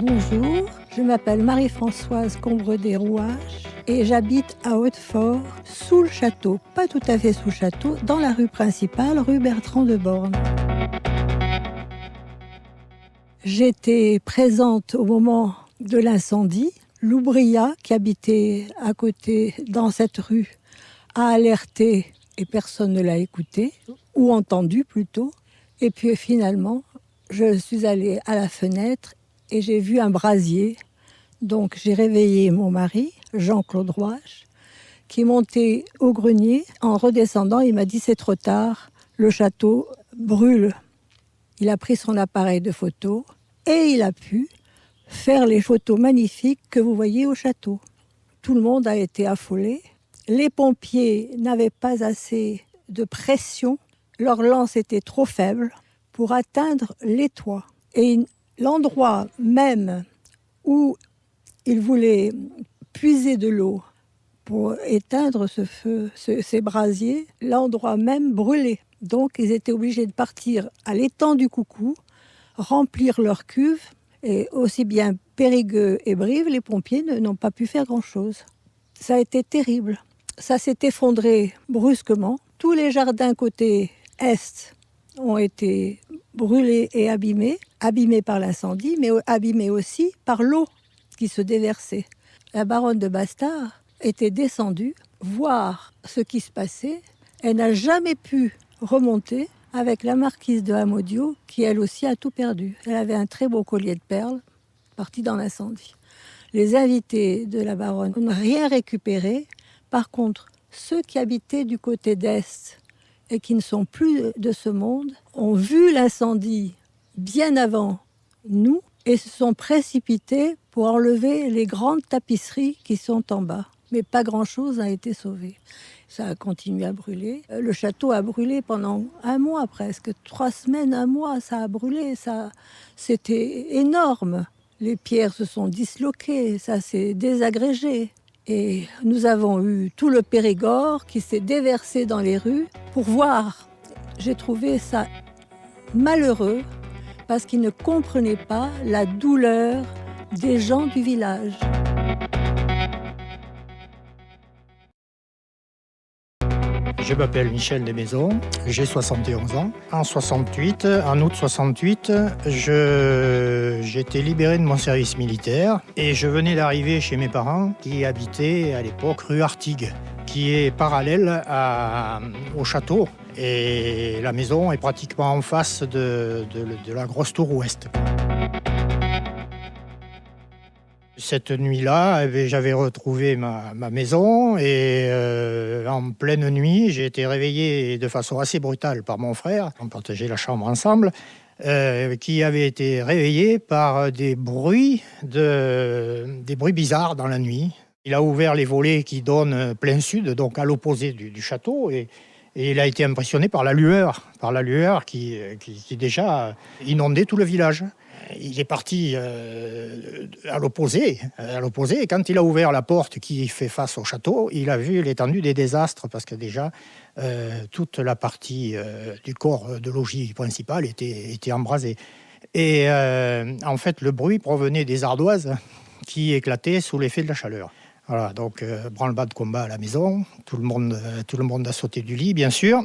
Bonjour, je m'appelle Marie-Françoise Combre-des-Rouages et j'habite à Hautefort, sous le château, pas tout à fait sous le château, dans la rue principale, rue Bertrand de Born. J'étais présente au moment de l'incendie. L'ouvrier qui habitait à côté, dans cette rue, a alerté et personne ne l'a écouté, ou entendu plutôt. Et puis finalement, je suis allée à la fenêtre et j'ai vu un brasier. Donc j'ai réveillé mon mari, Jean-Claude Rouache, qui est monté au grenier. En redescendant, il m'a dit « c'est trop tard, le château brûle ». Il a pris son appareil de photo et il a pu faire les photos magnifiques que vous voyez au château. Tout le monde a été affolé. Les pompiers n'avaient pas assez de pression. Leur lance était trop faible pour atteindre les toits. Et l'endroit même où ils voulaient puiser de l'eau pour éteindre ce feu, ces brasiers, l'endroit même brûlait. Donc ils étaient obligés de partir à l'étang du Coucou, remplir leur cuve. Et aussi bien Périgueux et Brive, les pompiers n'ont pas pu faire grand-chose. Ça a été terrible. Ça s'est effondré brusquement. Tous les jardins côté est ont été brûlés et abîmés par l'incendie, mais abîmés aussi par l'eau qui se déversait. La baronne de Bastard était descendue voir ce qui se passait. Elle n'a jamais pu remonter avec la marquise de Hamodio, qui elle aussi a tout perdu. Elle avait un très beau collier de perles, parti dans l'incendie. Les invités de la baronne n'ont rien récupéré. Par contre, ceux qui habitaient du côté d'Est et qui ne sont plus de ce monde ont vu l'incendie bien avant nous et se sont précipités pour enlever les grandes tapisseries qui sont en bas. Mais pas grand-chose a été sauvé. Ça a continué à brûler. Le château a brûlé pendant un mois presque. 3 semaines, un mois, ça a brûlé. C'était énorme. Les pierres se sont disloquées, ça s'est désagrégé. Et nous avons eu tout le Périgord qui s'est déversé dans les rues pour voir. J'ai trouvé ça malheureux parce qu'ils ne comprenaient pas la douleur des gens du village. Je m'appelle Michel Desmaisons, j'ai 71 ans. En août 68, j'ai été libéré de mon service militaire et je venais d'arriver chez mes parents qui habitaient à l'époque rue Artigues, qui est parallèle au château. Et la maison est pratiquement en face de la grosse tour ouest. Cette nuit-là, j'avais retrouvé ma maison et en pleine nuit, j'ai été réveillé de façon assez brutale par mon frère. On partageait la chambre ensemble, qui avait été réveillé par des bruits bizarres dans la nuit. Il a ouvert les volets qui donnent plein sud, donc à l'opposé du château, et il a été impressionné par la lueur qui déjà inondait tout le village. Il est parti à l'opposé, et quand il a ouvert la porte qui fait face au château, il a vu l'étendue des désastres, parce que déjà, toute la partie du corps de logis principal était embrasée. Et en fait, le bruit provenait des ardoises qui éclataient sous l'effet de la chaleur. Voilà, donc branle-bas de combat à la maison, tout le monde a sauté du lit, bien sûr.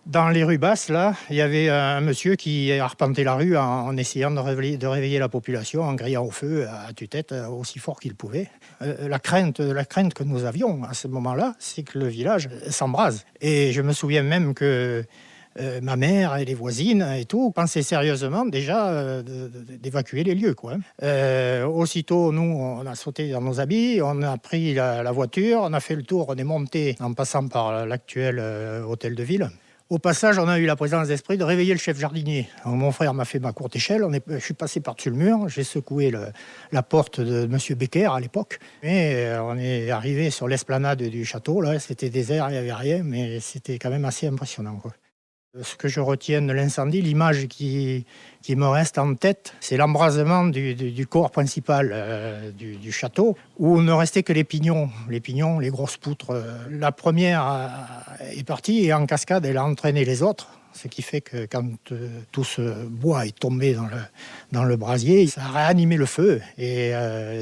Dans les rues basses, là, il y avait un monsieur qui arpentait la rue en essayant de réveiller la population, en criant au feu à tue-tête aussi fort qu'il pouvait. La crainte que nous avions à ce moment-là, c'est que le village s'embrase. Et je me souviens même que ma mère et les voisines et tout pensaient sérieusement déjà d'évacuer les lieux, quoi. Aussitôt, nous, on a sauté dans nos habits, on a pris la voiture, on a fait le tour, on est monté en passant par l'actuel hôtel de ville. Au passage, on a eu la présence d'esprit de réveiller le chef jardinier. Alors, mon frère m'a fait ma courte échelle, je suis passé par-dessus le mur, j'ai secoué la porte de M. Becker à l'époque. Mais on est arrivé sur l'esplanade du château, là, c'était désert, il n'y avait rien, mais c'était quand même assez impressionnant, quoi. Ce que je retiens de l'incendie, l'image qui me reste en tête, c'est l'embrasement du corps principal du château, où ne restait que les pignons, les grosses poutres. La première est partie et en cascade, elle a entraîné les autres. ce qui fait que quand tout ce bois est tombé dans le brasier, ça a réanimé le feu et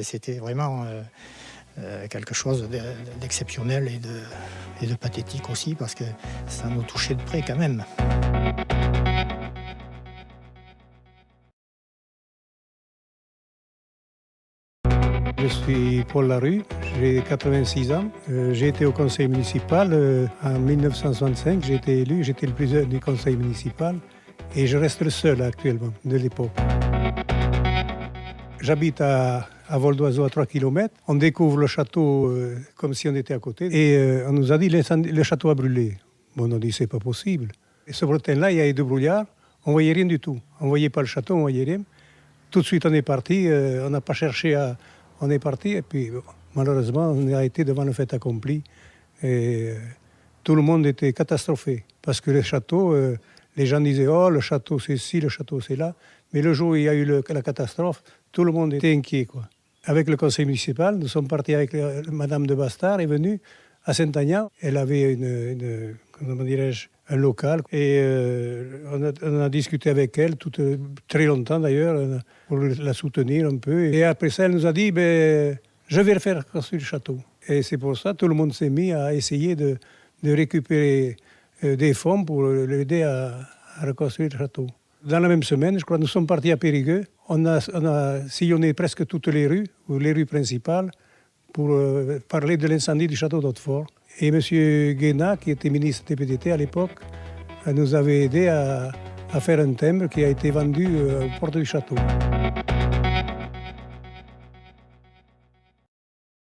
c'était vraiment quelque chose d'exceptionnel et de pathétique aussi parce que ça nous touchait de près quand même. Je suis Paul Larue, j'ai 86 ans. J'ai été au conseil municipal en 1965. J'ai été élu, j'étais le plus jeune du conseil municipal et je reste le seul actuellement de l'époque. J'habite à vol d'oiseau à 3 km. On découvre le château comme si on était à côté et on nous a dit le château a brûlé. Bon, on a dit c'est pas possible. Et ce matin-là, il y a eu de brouillard, on voyait rien du tout. On voyait pas le château, on voyait rien. Tout de suite, on est parti, on n'a pas cherché à... On est parti et puis malheureusement on a été devant le fait accompli et tout le monde était catastrophé parce que le château, les gens disaient oh le château c'est ci, le château c'est là, mais le jour où il y a eu la catastrophe, tout le monde était inquiet quoi. Avec le conseil municipal, nous sommes partis avec Madame de Bastard est venue à Saint-Agnat. Elle avait comment dirais-je, un local et on a discuté avec elle très longtemps d'ailleurs pour la soutenir un peu. Et après ça, elle nous a dit je vais refaire construire le château. Et c'est pour ça que tout le monde s'est mis à essayer de récupérer des fonds pour l'aider à reconstruire le château. Dans la même semaine, je crois, nous sommes partis à Périgueux. On a sillonné presque toutes les rues, ou les rues principales, pour parler de l'incendie du château d'Hautefort. Et M. Guéna, qui était ministre des PDT à l'époque, nous avait aidé à faire un timbre qui a été vendu aux portes du château.